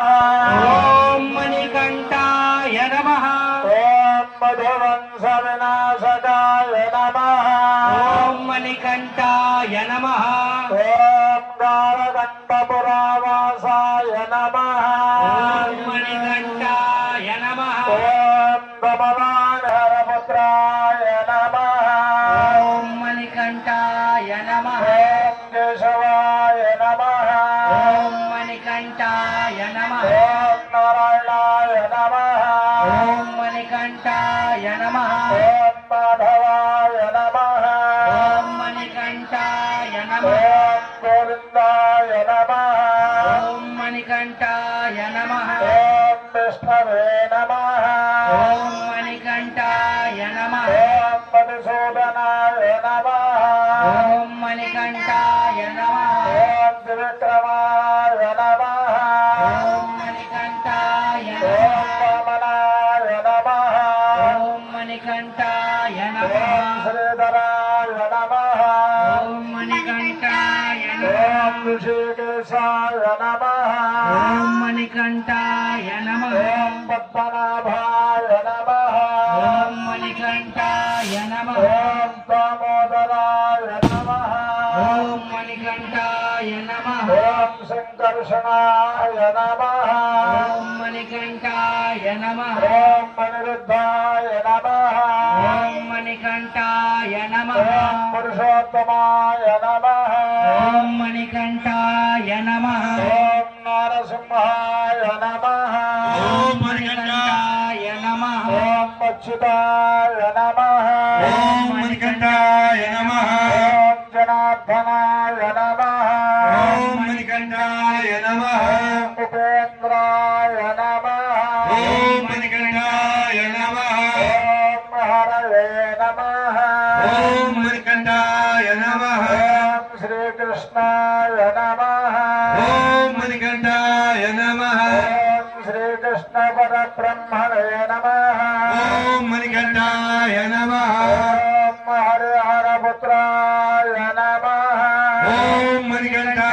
ఓం మణికంఠాయ నమః. ఓం మధువంశ వినాశకాయ నమః. ఓం మణికంఠాయ నమః. ఓం గారగంధపురావాసాయ నమః. ఓం మణికంఠాయ నమః. ఓం కమలానరపుత్రాయ నమః. ఓం మణికంఠాయ నమః. ఓం కేశవాయ నమః. ఓం మణికంఠాయ నమః. ఓం నారాయణాయ నమః. ఓం మణికంఠాయ నమః. ఓం మాధవాయ నమః. ఓం మణికంఠాయ నమః. ఓం గోవిందాయ నమః. ఓం మణికంఠాయ నమః. ఓం విష్ణవే నమః. ఓం మణికంఠాయ నమః. ఓం మధుసూదనాయ నమః. ఓం మణికంఠాయ నమః. ఓం త్రివిక్రమాయ నమః. ఓం మణికంఠాయ ఓం నమః. వామనాయ నమః. ఓం మణికంఠాయ నమః. ఓం శ్రీధరాయ నమః. ఓం మణికంఠాయ ఓం నమః. ఋషికేశాయ నమః. ఓం మణికంఠాయ నమః. ఓం పద్మనాభాయ నమః. ఓం మణికంఠాయ నమః. ఓం దామోదరాయ నమః. ఓం మణికంఠాయ నమః. ఓం సంకర్షణాయ నమః. ఓం మణికంఠాయ నమః. ఓం అనిరుద్ధాయ నమః. ఓం మణికంఠాయ నమః. ఓం పురుషోత్తమాయ నమః. ఓం మణికంఠాయ నమః. ఓం నరసింహాయ నమః. ఓం మణికంఠాయ నమః. ఓం అచ్యుతాయ నమః. ఓం మణికంఠాయ నమః. ఓం జనార్దనాయ నమః. ఓం మణికంఠాయ నమః. ఓం ఉపేంద్రాయ నమః. ఓం మణికంఠాయ నమః. ఓం హరయే నమః. ఓం మణికంఠాయ నమః. ఓం శ్రీకృష్ణాయ నమః. ఓం మణికంఠాయ నమః. ఓం శ్రీకృష్ణ పరబ్రహ్మణే నమః. ఓం మణికంఠాయ నమః. ఓం హరిహర పుత్రాయ నమః. ఓం మణికంఠాయ